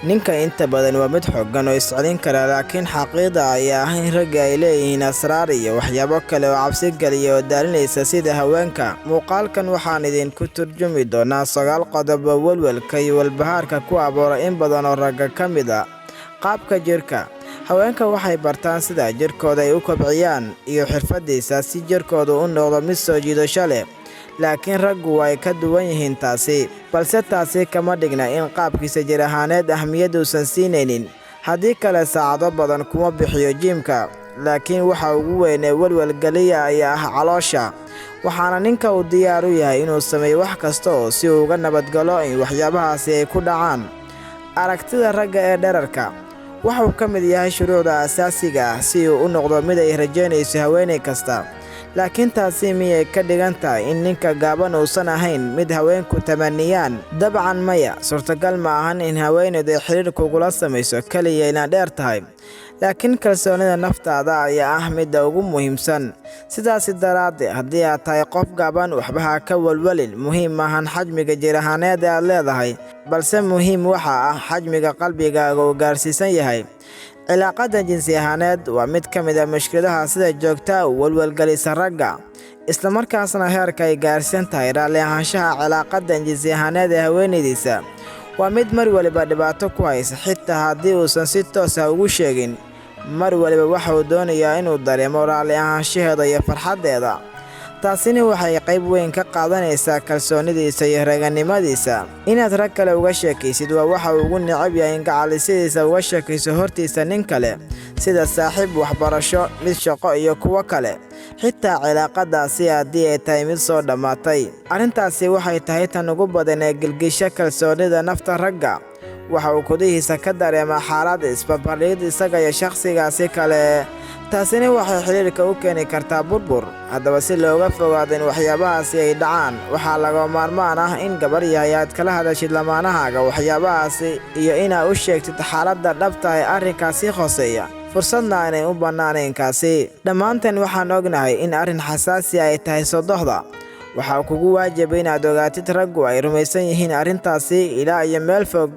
ninka inta badan waa mid xooggan oo iscelin kara, laakiin xaqiiqda ayaa ah in ragga ay leeyihiin asraar iyo waxyaabo kale oo cabsi geliya oo daalinaysa sida haweenka. Muuqaalkan waxaan idinku turjumi doonaa 9 qodob oo walwalka iyo walbahaarka ku abuura in badan oo ragga ka mid ah. Qaabka jirka. Haweenka waxay bartaan sida jirkooda ay u kobciyaan iyo xirfadiisa si jirkoodu u noqdo mid soo jiidasho leh. Laakiin raggu way ka duwan yihiin taasi, balse taasi kama dhigna in qaabkiisa jir ahaaneed ahmiyad uusan siinaynin. Haddii kale saacado badan kuma bixiyo jimka, laakiin waxa ugu weyn ee walwalgeliya ayaa ah caloosha. Waxaana ninka uu diyaar u yahay inuu sameeyo wax kasta oo si uu uga nabadgalo in waxyaabahaasi ay ku dhacaan. Aragtida ragga ee dhererka waxa uu ka mid yahay shuruucda asaasiga ah si uu u noqdo mid ay rajaynayso haweeney kasta. Laakiin taasi miyay ka dhigan tahay in ninka gaaban uusan ahayn mid haweenku tamaniyaan? Dabcan maya. Suurtagal ma ahan in haweeneydu ay xiriir kugula samayso kaliya inaad dheer tahay, laakiin kalsoonida naftaada ayaa ah midda ugu muhiimsan. Sidaasi daraaddeed, haddii aad tahay qof gaaban, waxba ha ka walwalin. Muhiim maahan xajmiga jir ahaaneed aad leedahay, balse muhiim waxa ah xajmiga qalbigaaga uu gaarsiisan yahay. Cilaaqada jinsi ahaaneed waa mid ka mid ah mushkiladaha sida joogta u walwalgelisa ragga, isla markaasna heerka ay gaarsiin tahay raalli ahaanshaha cilaaqada jinsi ahaaneed ee haweeneydiisa waa mid mar waliba dhibaato ku haysa, xitaa haddii uusan si toos ah ugu sheegin. Mar waliba waxa uu doonayaa inuu dareemo raalli ahaanshaheeda iyo farxaddeeda. Taasina waxay qayb weyn ka qaadanaysaa kalsoonidiisa iyo raganimadiisa. Inaad rag kale uga sheekaysid waa waxa uu ugu neceb yahay in gacalisidiisa uga sheekayso hortiisa nin kale, sida saaxiib waxbarasho, mid shaqo iyo kuwo kale. Xitaa cilaaqadaasi haddii ay tahay mid soo dhammaatay. Arrintaasi waxay tahay tan ugu badan ee gilgisha kalsoonida nafta ragga. Waxa uu gudihiisa ka dareemaa xaalad isbarbardhig isaga iyo shakhsigaasi kale. taasina waxay xiriirka u keeni kartaa burbur. Haddaba si looga fogaado in waxyaabahaasi ay dhacaan, waxaa laga maarmaan ah in gabar yahay aad kala hadashid lamaanahaaga waxyaabahaasi iyo inaad u sheegtid xaaladda dhabta ee arrinkaasi khoseeya, fursadna aanay u bannaanayn kaasi. Dhammaanteen waxaan ognahay in arrin xasaasi ay tahay sodohda. Waxaa kugu waajib inaad ogaatid raggu ay rumaysan yihiin arrintaasi ilaa iyo meel fog.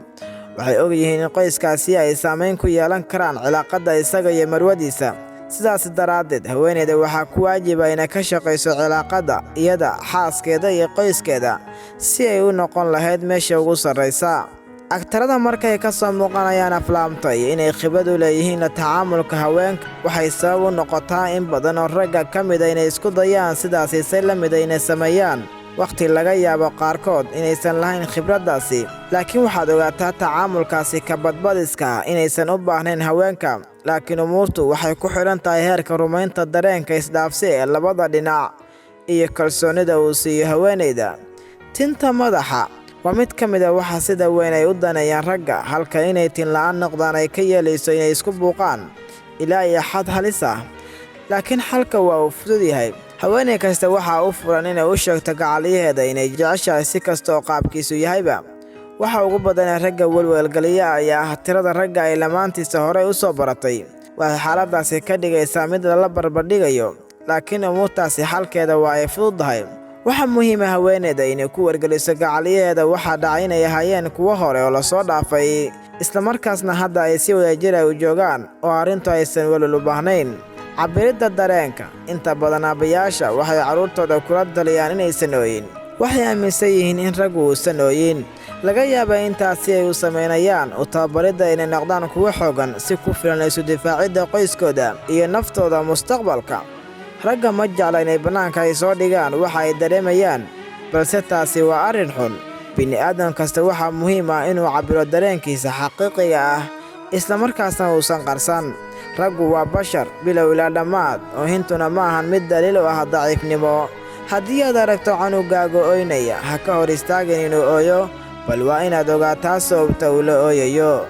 Waxay og yihiin in qoyskaasi ay saameyn ku yeelan karaan cilaaqada isaga iyo marwadiisa. Sidaas daraaddeed, haweeneyda waxaa ku waajiba inay ka shaqayso cilaaqada iyada, xaaskeeda iyo qoyskeeda si ay u noqon lahayd meesha ugu sarreysa. Aktarada markay ka soo muuqanayaan aflaamta iyo inay khibrad u leeyihiin la tacaamulka haweenka, waxay sabab u noqotaa in badan oo ragga ka mid ah inay isku dayaan sidaasi si la mid ah inay sameeyaan. Waqti laga yaabo qaarkood inaysan lahayn khibraddaasi, laakiin waxaad ogaataa tacaamulkaasi ka badbadiska inaysan u baahnayn haweenka. Laakiin umuurtu waxay ku xiran tahay heerka rumaynta dareenka isdhaafsi ee labada dhinac iyo kalsoonida uu siiyo haweeneyda. Tinta madaxa waa mid ka mid ah waxa sida weyn ay u daneeyaan ragga, halka inay tin la'aan noqdaan ay ka yeelayso inay isku buuqaan ilaa iyo xad halis ah. Laakiin xalka waa uu fudud yahay. Haweeney kasta waxaa u furan inay u sheegto gacaliyaheeda inay jeceshahay si kasta oo qaabkiisu yahayba. Waxa ugu badan ee ragga walwalgeliya ayaa ah tirada ragga ay lamaantiisa horey u soo baratay. Waxay xaaladdaasi ka dhigaysaa mid lala barbardhigayo, laakiin umuurtaasi xalkeeda waa ay fududahay. Waxa muhiim ah haweeneyda inay ku wargeliso gacaliyaheeda waxa dhacay inay hayeen kuwo hore oo la soo dhaafay, isla markaasna hadda ay si wadajir ah u joogaan oo arrintu aysan walwal u baahnayn. Cabbiridda dareenka. Inta badan aabbayaasha waxay carruurtooda kula taliyaan inaysan ooyin. Waxay aaminsan yihiin in raggu uusan ooyin. Laga yaabaa intaasi ay u sameynayaan u tababaridda inay noqdaan kuwo xoogan si ku filan isu difaacidda qoyskooda iyo naftooda mustaqbalka. Ragga ma jecla inay bannaanka ay soo dhigaan waxa ay dareemayaan, balse taasi waa arrin xun. Bini'aadam kasta waxaa muhiim ah inuu cabbiro dareenkiisa xaqiiqiga ah, isla markaasna uusan qarsan. Raggu waa bashar bilow ilaa dhammaad, oo hintuna ma ahan mid daliil u ah daciifnimo. Haddii aad aragto canugaaga ooynaya, ha ka hor istaagin inuu ooyo, bal waa inaad ogaataa sababta uu la ooyayo.